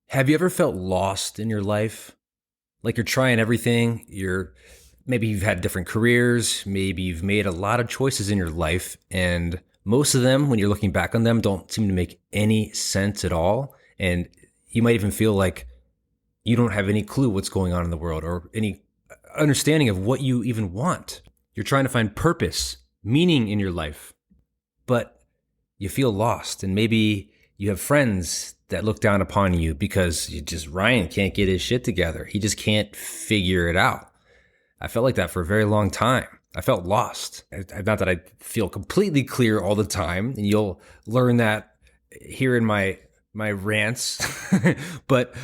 Have you ever felt lost in your life? Like you're trying everything, maybe you've had different careers, maybe you've made a lot of choices in your life, and most of them, when you're looking back on them, don't seem to make any sense at all. And you might even feel like you don't have any clue what's going on in the world or any understanding of what you even want. You're trying to find purpose, meaning in your life, but you feel lost. And maybe you have friends that look down upon you because Ryan can't get his shit together. He just can't figure it out. I felt like that for a very long time. I felt lost. Not that I feel completely clear all the time, and you'll learn that here in my rants, but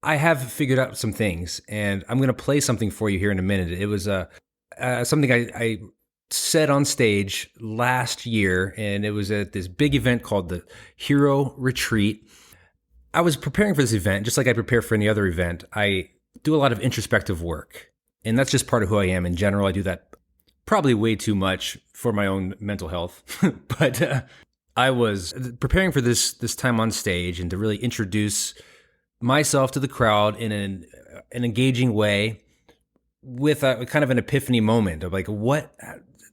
I have figured out some things, and I'm going to play something for you here in a minute. It was something I said on stage last year, and it was at this big event called the Hero Retreat. I was preparing for this event, just like I prepare for any other event. I do a lot of introspective work, and that's just part of who I am in general. I do that probably way too much for my own mental health, but I was preparing for this time on stage and to really introduce myself to the crowd in an engaging way with a kind of an epiphany moment of like, what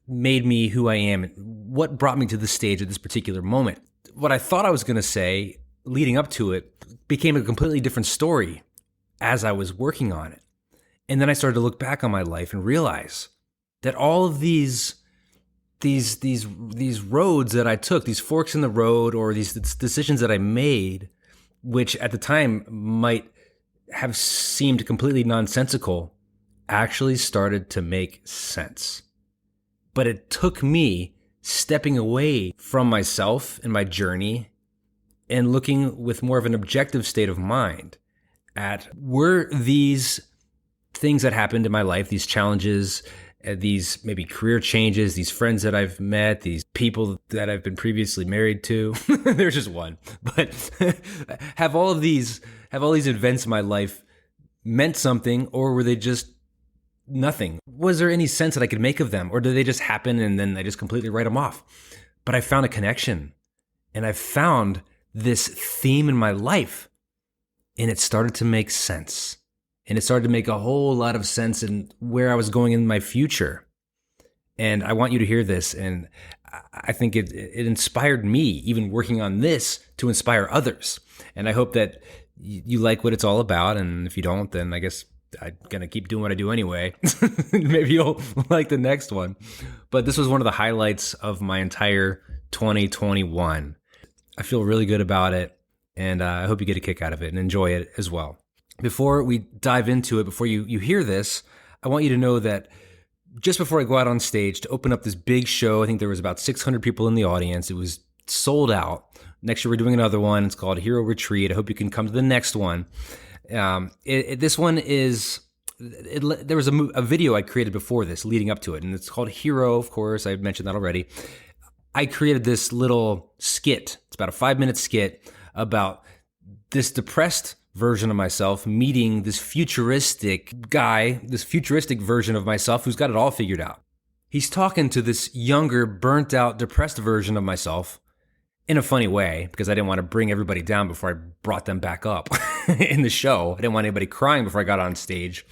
made me who I am? What brought me to the stage at this particular moment? What I thought I was going to say leading up to it became a completely different story as I was working on it. And then I started to look back on my life and realize that all of these roads that I took, these forks in the road, or these decisions that I made, which at the time might have seemed completely nonsensical, actually started to make sense. But it took me stepping away from myself and my journey and looking with more of an objective state of mind at, were these things that happened in my life, these challenges, these maybe career changes, these friends that I've met, these people that I've been previously married to, there's just one, but have all these events in my life meant something, or were they just nothing? Was there any sense that I could make of them, or did they just happen and then I just completely write them off? But I found a connection, and I found this theme in my life, and it started to make sense. And it started to make a whole lot of sense in where I was going in my future. And I want you to hear this. And I think it inspired me, even working on this, to inspire others. And I hope that you like what it's all about. And if you don't, then I guess I'm going to keep doing what I do anyway. Maybe you'll like the next one. But this was one of the highlights of my entire 2021. I feel really good about it. And I hope you get a kick out of it and enjoy it as well. Before we dive into it, before you hear this, I want you to know that just before I go out on stage to open up this big show, I think there was about 600 people in the audience. It was sold out. Next year we're doing another one. It's called Hero Retreat. I hope you can come to the next one. This one is, there was a video I created before this leading up to it, and it's called Hero, of course. I mentioned that already. I created this little skit. It's about a 5-minute skit about this depressed version of myself meeting this futuristic guy, this futuristic version of myself who's got it all figured out. He's talking to this younger, burnt out, depressed version of myself in a funny way, because I didn't want to bring everybody down before I brought them back up in the show. I didn't want anybody crying before I got on stage.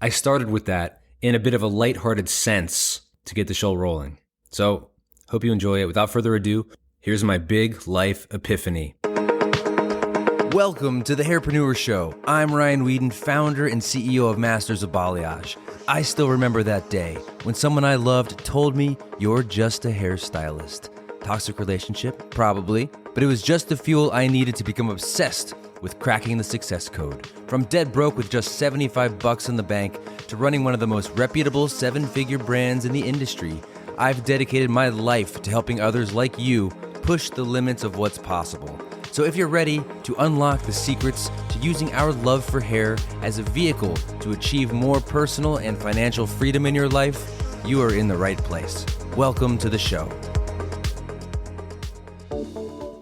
I started with that in a bit of a lighthearted sense to get the show rolling. So, hope you enjoy it. Without further ado, here's my big life epiphany. Welcome to the Hairpreneur Show. I'm Ryan Whedon, founder and CEO of Masters of Balayage. I still remember that day when someone I loved told me, "You're just a hairstylist." Toxic relationship? Probably. But it was just the fuel I needed to become obsessed with cracking the success code. From dead broke with just $75 in the bank to running one of the most reputable 7-figure brands in the industry, I've dedicated my life to helping others like you push the limits of what's possible. So if you're ready to unlock the secrets to using our love for hair as a vehicle to achieve more personal and financial freedom in your life, you are in the right place. Welcome to the show.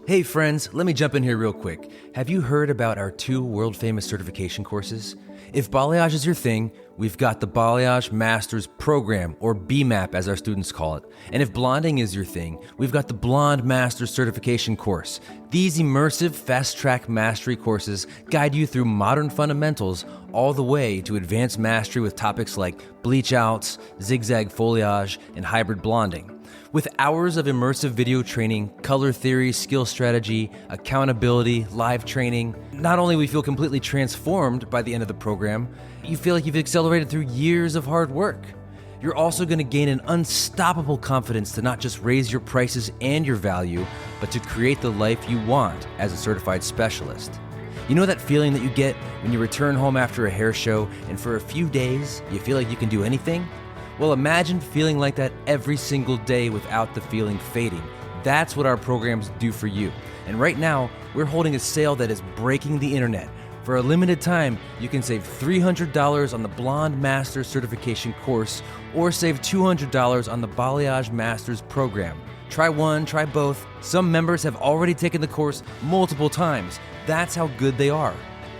Hey friends, let me jump in here real quick. Have you heard about our 2 world-famous certification courses? If balayage is your thing, we've got the Balayage Masters Program, or BMAP as our students call it. And if blonding is your thing, we've got the Blonde Masters Certification course. These immersive, fast-track mastery courses guide you through modern fundamentals all the way to advanced mastery with topics like bleach outs, zigzag foliage, and hybrid blonding. With hours of immersive video training, color theory, skill strategy, accountability, live training, not only will you feel completely transformed by the end of the program, you feel like you've accelerated through years of hard work. You're also going to gain an unstoppable confidence to not just raise your prices and your value, but to create the life you want as a certified specialist. You know that feeling that you get when you return home after a hair show and for a few days you feel like you can do anything? Well, imagine feeling like that every single day without the feeling fading. That's what our programs do for you. And right now, we're holding a sale that is breaking the internet. For a limited time, you can save $300 on the Blonde Masters Certification course or save $200 on the Balayage Masters program. Try one, try both. Some members have already taken the course multiple times. That's how good they are.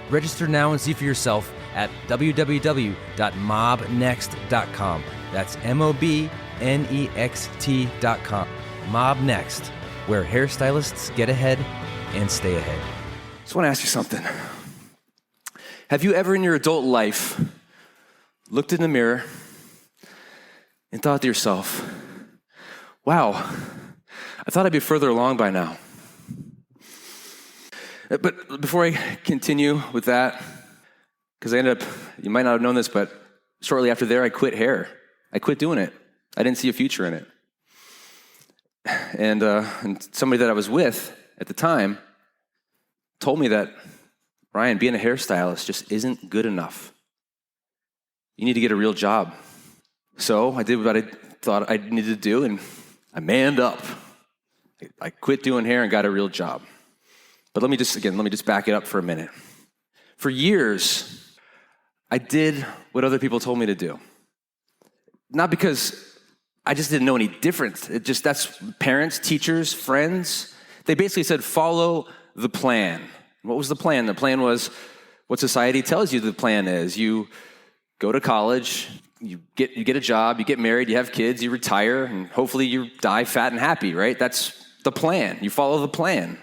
Register now and see for yourself at www.mobnext.com. That's MOBNEXT.com. Mob Next, where hairstylists get ahead and stay ahead. Just want to ask you something. Have you ever in your adult life looked in the mirror and thought to yourself, wow, I thought I'd be further along by now? But before I continue with that, because I ended up, you might not have known this, but shortly after there, I quit hair. I quit doing it. I didn't see a future in it. And somebody that I was with at the time told me that, Ryan, being a hairstylist just isn't good enough. You need to get a real job. So I did what I thought I needed to do, and I manned up. I quit doing hair and got a real job. But let me just back it up for a minute. For years, I did what other people told me to do. Not because I just didn't know any different. That's parents, teachers, friends. They basically said, follow the plan. What was the plan? The plan was what society tells you the plan is. You go to college, you get a job, you get married, you have kids, you retire, and hopefully you die fat and happy, right? That's the plan. You follow the plan.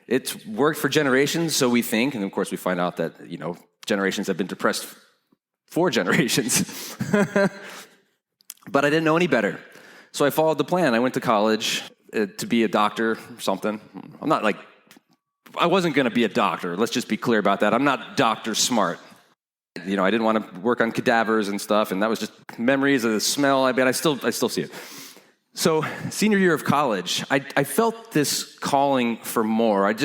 It's worked for generations, so we think, and of course we find out that, generations have been depressed for generations. But I didn't know any better. So I followed the plan. I went to college to be a doctor or something. I wasn't going to be a doctor. Let's just be clear about that. I'm not doctor smart. I didn't want to work on cadavers and stuff, and that was just memories of the smell. I still see it. So senior year of college, I felt this calling for more. I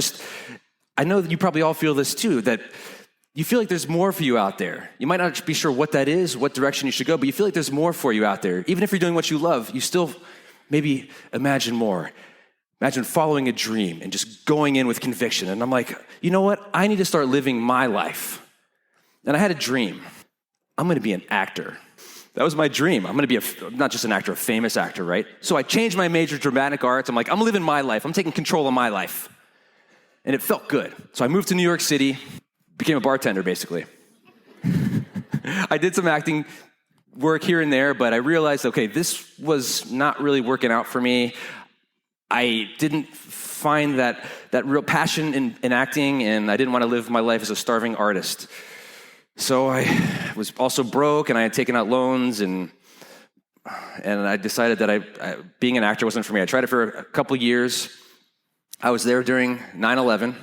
know that you probably all feel this too, that you feel like there's more for you out there. You might not be sure what that is, what direction you should go, but you feel like there's more for you out there. Even if you're doing what you love, you still maybe imagine more. Imagine following a dream and just going in with conviction. And I'm like, you know what? I need to start living my life. And I had a dream. I'm going to be an actor. That was my dream. I'm going to be not just an actor, a famous actor, right? So I changed my major, dramatic arts. I'm like, I'm living my life. I'm taking control of my life. And it felt good. So I moved to New York City, became a bartender, basically. I did some acting work here and there, but I realized, okay, this was not really working out for me. I didn't find that real passion in acting, and I didn't want to live my life as a starving artist. So I was also broke, and I had taken out loans, and I decided that being an actor wasn't for me. I tried it for a couple years. I was there during 9/11.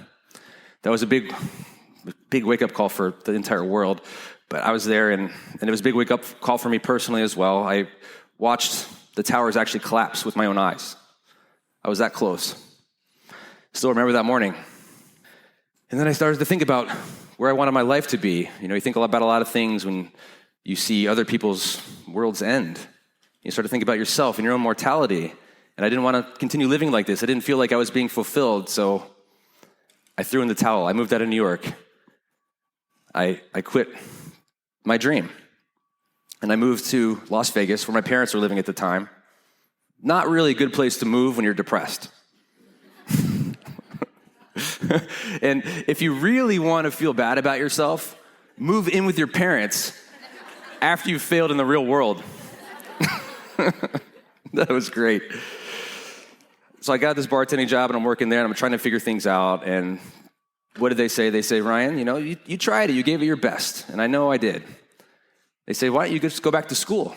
That was a big wake-up call for the entire world. But I was there, and it was a big wake-up call for me personally as well. I watched the towers actually collapse with my own eyes. I was that close. Still remember that morning. And then I started to think about where I wanted my life to be. You think about a lot of things when you see other people's worlds end. You start to think about yourself and your own mortality. And I didn't want to continue living like this. I didn't feel like I was being fulfilled, so I threw in the towel. I moved out of New York. I quit my dream. And I moved to Las Vegas, where my parents were living at the time. Not really a good place to move when you're depressed. And if you really want to feel bad about yourself, move in with your parents after you've failed in the real world. That was great. So I got this bartending job, and I'm working there, and I'm trying to figure things out. And what did they say? They say, Ryan, you tried it. You gave it your best. And I know I did. They say, why don't you just go back to school?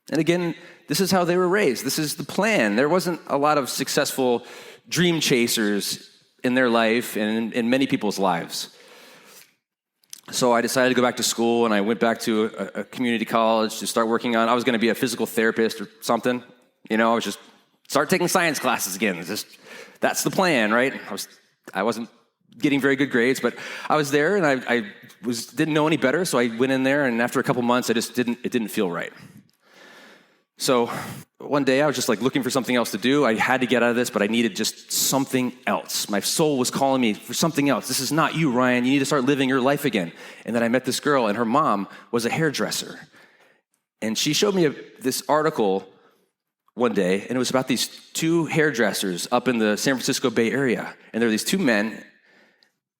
And again, this is how they were raised. This is the plan. There wasn't a lot of successful dream chasers in their life and in many people's lives. So I decided to go back to school, and I went back to a community college to start working on, I was going to be a physical therapist or something. I was just start taking science classes again. That's the plan, right? I wasn't getting very good grades, but I was there, and I didn't know any better, so I went in there, and after a couple months, it didn't feel right. So one day I was just looking for something else to do. I had to get out of this, but I needed just something else. My soul was calling me for something else. This is not you, Ryan. You need to start living your life again. And then I met this girl, and her mom was a hairdresser. And she showed me this article one day, and it was about these two hairdressers up in the San Francisco Bay Area. And there were these two men,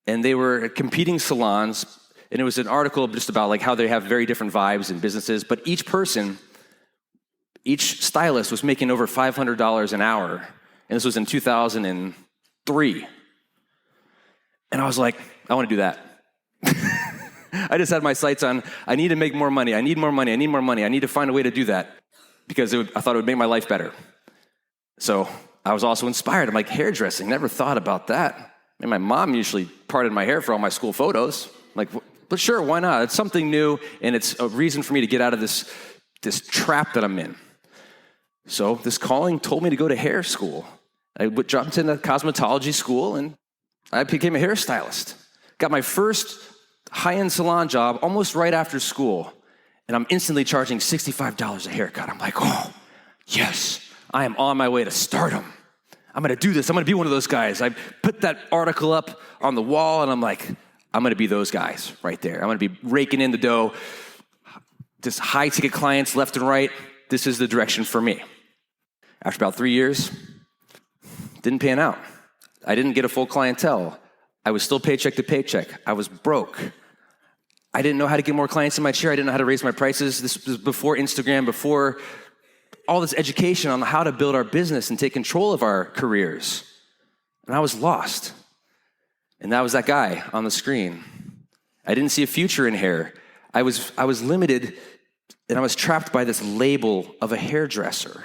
and they were at competing salons. And it was an article just about how they have very different vibes in businesses, but each stylist was making over $500 an hour, and this was in 2003. And I was like, I want to do that. I just had my sights on, I need to make more money. I need more money. I need more money. I need to find a way to do that because I thought it would make my life better. So I was also inspired. I'm like, hairdressing, never thought about that. And my mom usually parted my hair for all my school photos. I'm like, but sure, why not? It's something new, and it's a reason for me to get out of this trap that I'm in. So this calling told me to go to hair school. I jumped into cosmetology school, and I became a hairstylist. Got my first high-end salon job almost right after school, and I'm instantly charging $65 a haircut. I'm like, oh, yes, I am on my way to stardom. I'm going to do this. I'm going to be one of those guys. I put that article up on the wall, and I'm like, I'm going to be those guys right there. I'm going to be raking in the dough, just high-ticket clients left and right. This is the direction for me. After about 3 years, didn't pan out. I didn't get a full clientele. I was still paycheck to paycheck. I was broke. I didn't know how to get more clients in my chair. I didn't know how to raise my prices. This was before Instagram, before all this education on how to build our business and take control of our careers. And I was lost. And that was that guy on the screen. I didn't see a future in hair. I was limited, and I was trapped by this label of a hairdresser.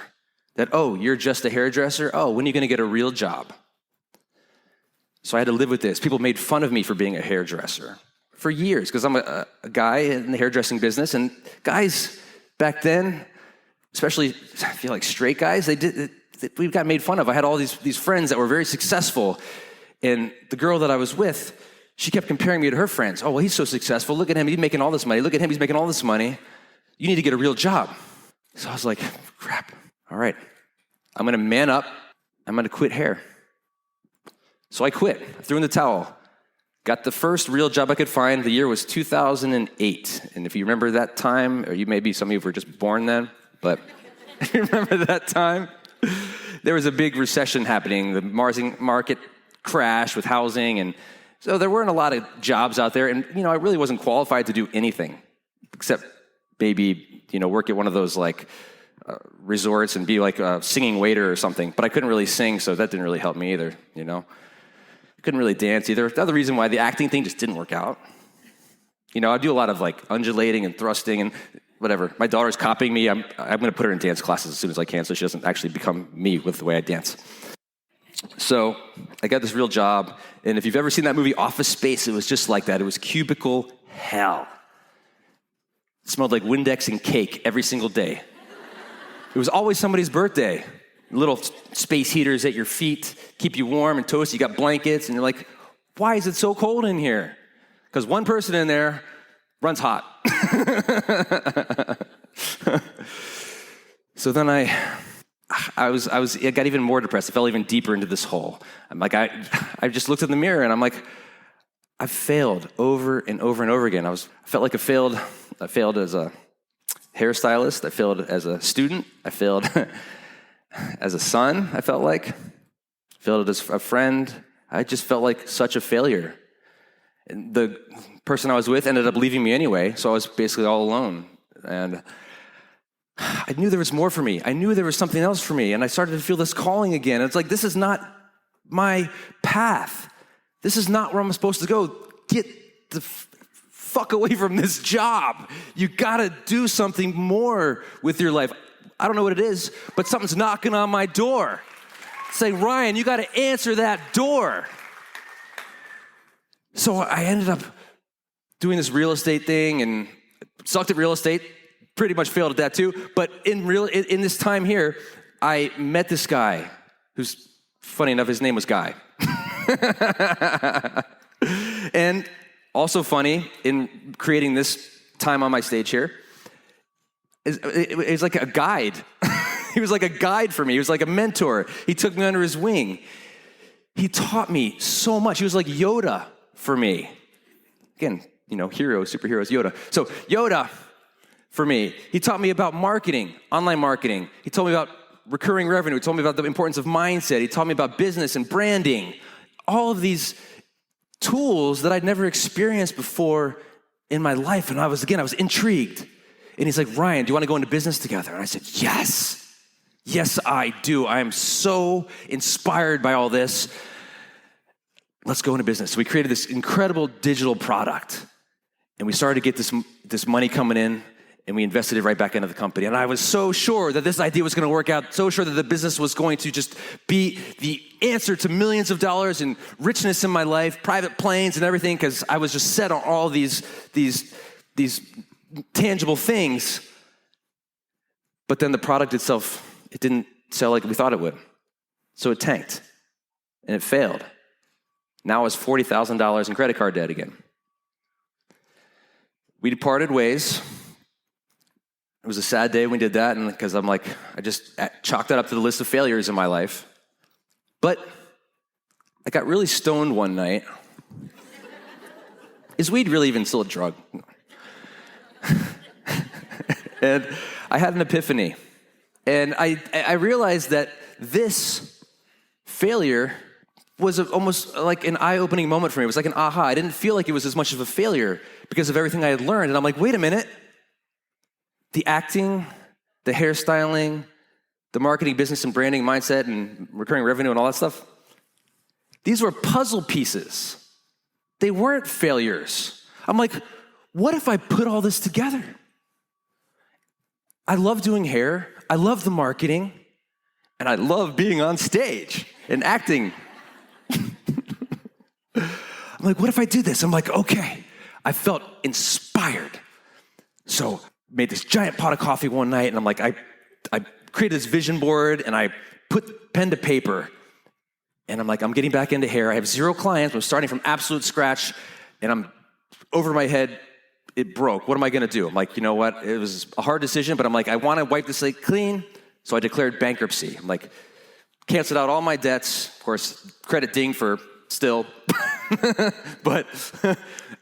That, oh, you're just a hairdresser? Oh, when are you going to get a real job? So I had to live with this. People made fun of me for being a hairdresser for years because I'm a guy in the hairdressing business. And guys back then, especially I feel like straight guys, we got made fun of. I had all these friends that were very successful. And the girl that I was with, she kept comparing me to her friends. Oh, well, he's so successful. Look at him. He's making all this money. Look at him. He's making all this money. You need to get a real job. So I was like, crap. All right. I'm going to man up. I'm going to quit hair. So I quit. I threw in the towel. Got the first real job I could find. The year was 2008. And if you remember that time, or some of you were just born then, but if you remember that time, there was a big recession happening. The market crashed with housing. And so there weren't a lot of jobs out there. And, I really wasn't qualified to do anything except maybe, work at one of those resorts and be like a singing waiter or something. But I couldn't really sing, so that didn't really help me either, Couldn't really dance either. The other reason why the acting thing just didn't work out. I do a lot of undulating and thrusting and whatever. My daughter's copying me. I'm going to put her in dance classes as soon as I can so she doesn't actually become me with the way I dance. So I got this real job. And if you've ever seen that movie Office Space, it was just like that. It was cubicle hell. It smelled like Windex and cake every single day. It was always somebody's birthday. Little space heaters at your feet, keep you warm and toasty. You got blankets, and you're like, why is it so cold in here? Because one person in there runs hot. So then I got even more depressed. I fell even deeper into this hole. I'm like, I just looked in the mirror, and I'm like, I've failed over and over and over again. I felt like I failed as a hairstylist. I failed as a student. I failed as a son, I felt like. Failed as a friend. I just felt like such a failure. And the person I was with ended up leaving me anyway, so I was basically all alone. And I knew there was more for me. I knew there was something else for me, and I started to feel this calling again. It's like, this is not my path. This is not where I'm supposed to go. Get the fuck away from this job. You gotta do something more with your life. I don't know what it is, but something's knocking on my door. Saying, Ryan, you gotta answer that door. So I ended up doing this real estate thing and sucked at real estate. Pretty much failed at that too. But in this time here, I met this guy who's, funny enough, his name was Guy. And also funny, in creating this time on my stage here, it's like a guide. He was like a guide for me. He was like a mentor. He took me under his wing. He taught me so much. He was like Yoda for me. Again, heroes, superheroes, Yoda. So Yoda for me. He taught me about marketing, online marketing. He told me about recurring revenue. He told me about the importance of mindset. He taught me about business and branding. All of these tools that I'd never experienced before in my life. And I was intrigued. And he's like, Ryan, do you want to go into business together? And I said, yes. Yes, I do. I am so inspired by all this. Let's go into business. So we created this incredible digital product. And we started to get this money coming in. And we invested it right back into the company. And I was so sure that this idea was going to work out, so sure that the business was going to just be the answer to millions of dollars and richness in my life, private planes and everything, because I was just set on all these tangible things. But then the product itself, it didn't sell like we thought it would. So it tanked and it failed. Now I was $40,000 in credit card debt again. We departed ways. It was a sad day when we did that, and because I just chalked that up to the list of failures in my life. But I got really stoned one night. Is weed really even still a drug? And I had an epiphany. And I realized that this failure was almost like an eye-opening moment for me. It was like an aha. I didn't feel like it was as much of a failure because of everything I had learned. And I'm like, wait a minute. The acting, the hairstyling, the marketing, business and branding, mindset, and recurring revenue and all that stuff, these were puzzle pieces. They weren't failures. I'm like, what if I put all this together? I love doing hair. I love the marketing. And I love being on stage and acting. I'm like, what if I do this? I'm like, okay. I felt inspired. So made this giant pot of coffee one night, and I'm like, I created this vision board, and I put pen to paper, and I'm like, I'm getting back into hair. I have 0 clients. I'm starting from absolute scratch, and I'm over my head. It broke. What am I going to do? I'm like, you know what? It was a hard decision, but I'm like, I want to wipe the slate clean, so I declared bankruptcy. I'm like, canceled out all my debts. Of course, credit ding for still, but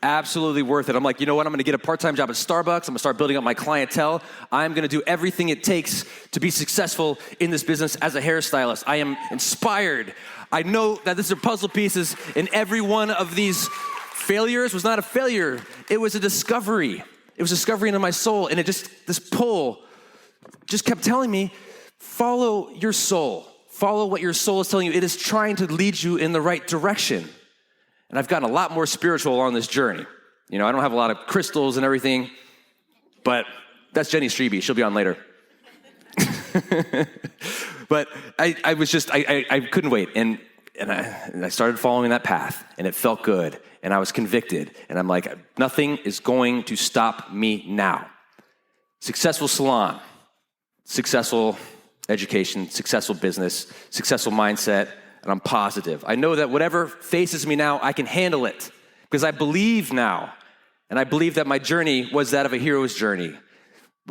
absolutely worth it. I'm like, you know what? I'm going to get a part-time job at Starbucks. I'm going to start building up my clientele. I'm going to do everything it takes to be successful in this business as a hairstylist. I am inspired. I know that these are puzzle pieces, and every one of these failures was not a failure. It was a discovery. It was a discovery into my soul, and this pull just kept telling me, follow your soul. Follow what your soul is telling you. It is trying to lead you in the right direction. And I've gotten a lot more spiritual on this journey. I don't have a lot of crystals and everything, but that's Jenny Strebe. She'll be on later. But I couldn't wait. And I started following that path, and it felt good. And I was convicted. And I'm like, nothing is going to stop me now. Successful salon, successful education, successful business, successful mindset, and I'm positive. I know that whatever faces me now, I can handle it because I believe now. And I believe that my journey was that of a hero's journey.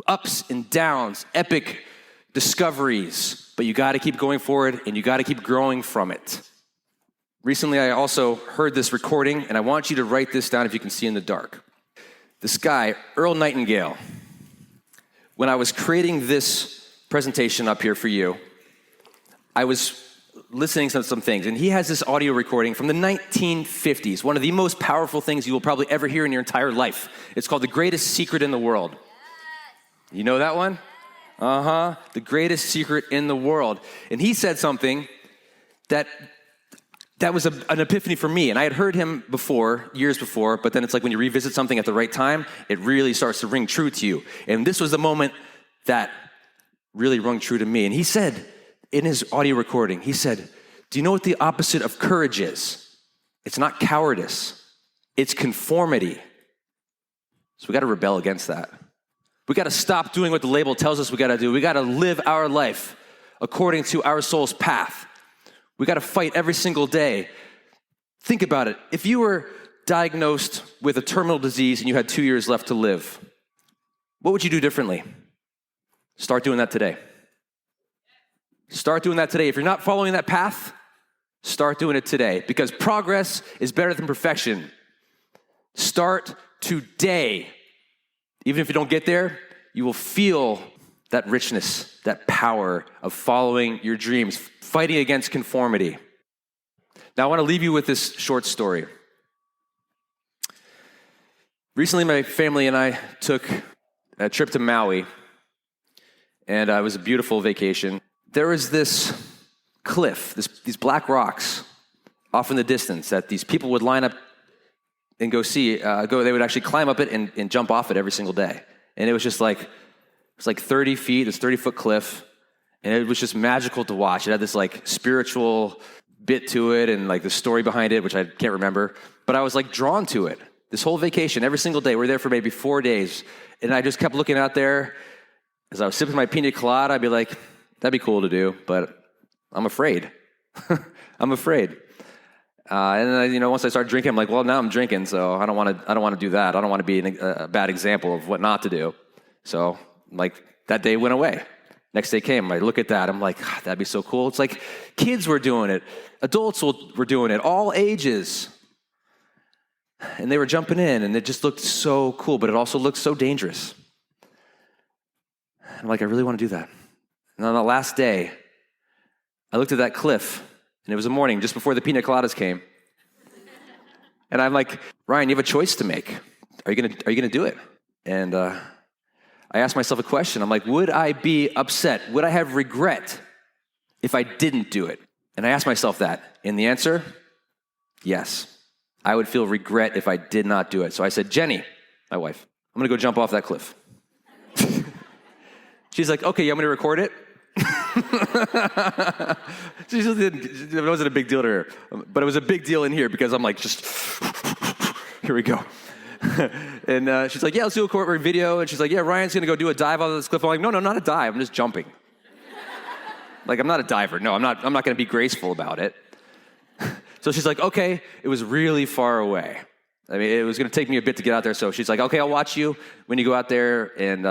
Ups and downs, epic discoveries, but you got to keep going forward and you got to keep growing from it. Recently, I also heard this recording, and I want you to write this down if you can see in the dark. This guy, Earl Nightingale, when I was creating this presentation up here for you, I was listening to some things, and he has this audio recording from the 1950s, one of the most powerful things you will probably ever hear in your entire life. It's called The Greatest Secret in the World. You know that one? The Greatest Secret in the World. And he said something that was an epiphany for me. And I had heard him before, years before, but then it's like when you revisit something at the right time, it really starts to ring true to you. And this was the moment that really rung true to me. And he said, in his audio recording, he said, do you know what the opposite of courage is? It's not cowardice, it's conformity. So we got to rebel against that. We got to stop doing what the label tells us we got to do. We got to live our life according to our soul's path. We got to fight every single day. Think about it. If you were diagnosed with a terminal disease and you had 2 years left to live, what would you do differently? Start doing that today. Start doing that today. If you're not following that path, start doing it today, because progress is better than perfection. Start today. Even if you don't get there, you will feel that richness, that power of following your dreams, fighting against conformity. Now, I want to leave you with this short story. Recently, my family and I took a trip to Maui, and it was a beautiful vacation. There was this cliff, these black rocks off in the distance that these people would line up and go see. They would actually climb up it and jump off it every single day. And it was just like, 30 feet, this 30-foot cliff, and it was just magical to watch. It had this like spiritual bit to it and like the story behind it, which I can't remember. But I was like drawn to it. This whole vacation, every single day, we're there for maybe 4 days. And I just kept looking out there. As I was sipping my pina colada, I'd be like, that'd be cool to do, but I'm afraid. I'm afraid. And then, once I started drinking, I'm like, well, now I'm drinking, so I don't want to do that. I don't want to be a bad example of what not to do. So, like, that day went away. Next day came. I look at that. I'm like, that'd be so cool. It's like kids were doing it, adults were doing it, all ages, and they were jumping in, and it just looked so cool, but it also looked so dangerous. I'm like, I really want to do that. And on the last day, I looked at that cliff, and it was a morning just before the pina coladas came. And I'm like, Ryan, you have a choice to make. Are you gonna do it? And I asked myself a question. I'm like, would I be upset? Would I have regret if I didn't do it? And I asked myself that. And the answer, yes. I would feel regret if I did not do it. So I said, Jenny, my wife, I'm gonna go jump off that cliff. She's like, okay, I'm gonna record it. It wasn't a big deal to her, but it was a big deal in here because I'm like, just here we go. And she's like, yeah, let's do a corporate video. And she's like, yeah, Ryan's gonna go do a dive off this cliff. I'm like, no, not a dive. I'm just jumping. Like, I'm not a diver. No, I'm not gonna be graceful about it. So she's like, okay. It was really far away. I mean, it was gonna take me a bit to get out there. So she's like, okay, I'll watch you when you go out there, and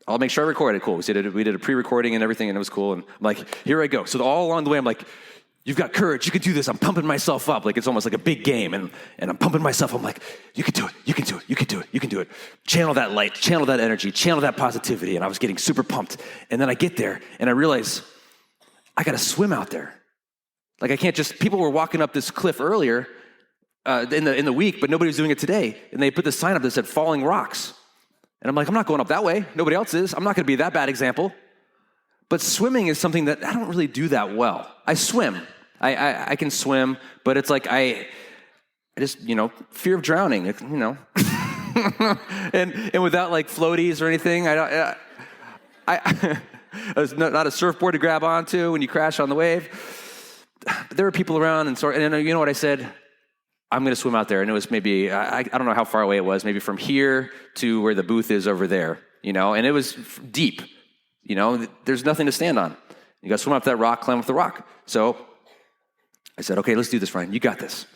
I'll make sure I record it. Cool. We did a pre-recording and everything, and it was cool. And I'm like, here I go. So all along the way, I'm like, you've got courage. You can do this. I'm pumping myself up. Like, it's almost like a big game. And I'm pumping myself. I'm like, you can do it. You can do it. You can do it. You can do it. Channel that light. Channel that energy. Channel that positivity. And I was getting super pumped. And then I get there, and I realize I got to swim out there. Like, I can't just, people were walking up this cliff earlier in the week, but nobody was doing it today. And they put this sign up that said falling rocks. And I'm like, I'm not going up that way. Nobody else is. I'm not going to be that bad example. But swimming is something that I don't really do that well. I swim. I can swim, but it's like I just, fear of drowning, and without like floaties or anything, I there's not a surfboard to grab onto when you crash on the wave. But there were people around, and you know what I said? I'm going to swim out there. And it was maybe, I don't know how far away it was, maybe from here to where the booth is over there, and it was deep, there's nothing to stand on. You got to swim up that rock, climb up the rock. So I said, okay, let's do this, Ryan. You got this.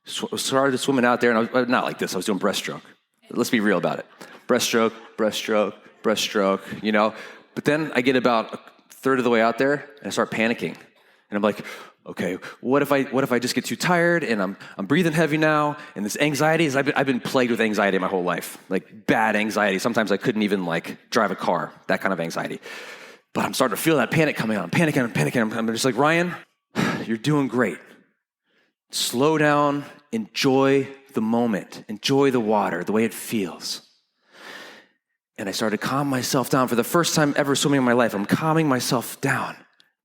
Started swimming out there, and I was not like this. I was doing breaststroke. Let's be real about it. Breaststroke, breaststroke, breaststroke, But then I get about a third of the way out there, and I start panicking. And I'm like, okay, what if I just get too tired and I'm breathing heavy now, and this anxiety is, I've been plagued with anxiety my whole life, like bad anxiety. Sometimes I couldn't even like drive a car, that kind of anxiety. But I'm starting to feel that panic coming on. I'm panicking. I'm just like, Ryan, you're doing great. Slow down, enjoy the moment, enjoy the water, the way it feels. And I started to calm myself down. For the first time ever swimming in my life, I'm calming myself down,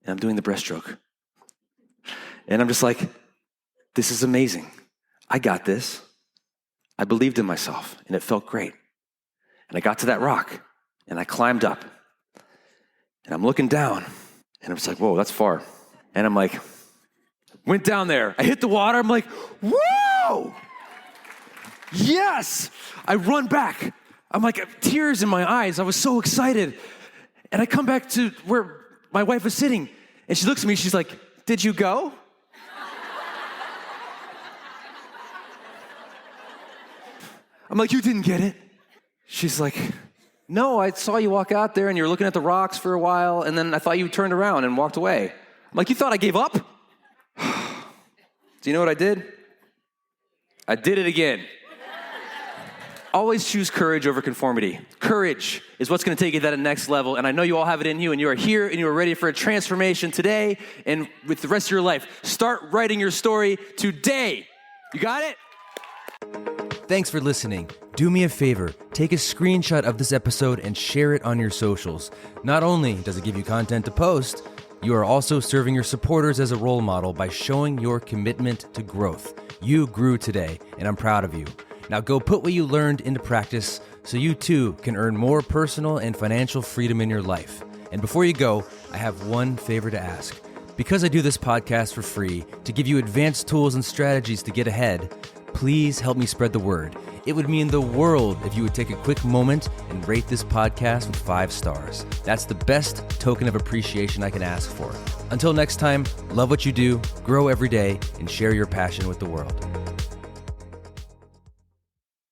and I'm doing the breaststroke. And I'm just like, this is amazing. I got this. I believed in myself, and it felt great. And I got to that rock, and I climbed up. And I'm looking down, and I'm just like, whoa, that's far. And I'm like, went down there. I hit the water. I'm like, whoa! Yes! I run back. I'm like, tears in my eyes. I was so excited. And I come back to where my wife was sitting, and she looks at me. She's like, did you go? I'm like, you didn't get it? She's like, no, I saw you walk out there and you were looking at the rocks for a while, and then I thought you turned around and walked away. I'm like, you thought I gave up? Do you know what I did? I did it again. Always choose courage over conformity. Courage is what's going to take you to that next level, and I know you all have it in you, and you are here, and you are ready for a transformation today and with the rest of your life. Start writing your story today. You got it? Thanks for listening. Do me a favor, take a screenshot of this episode and share it on your socials. Not only does it give you content to post, you are also serving your supporters as a role model by showing your commitment to growth. You grew today, and I'm proud of you. Now go put what you learned into practice so you too can earn more personal and financial freedom in your life. And before you go, I have one favor to ask. Because I do this podcast for free to give you advanced tools and strategies to get ahead, please help me spread the word. It would mean the world if you would take a quick moment and rate this podcast with 5 stars. That's the best token of appreciation I can ask for. Until next time, love what you do, grow every day, and share your passion with the world.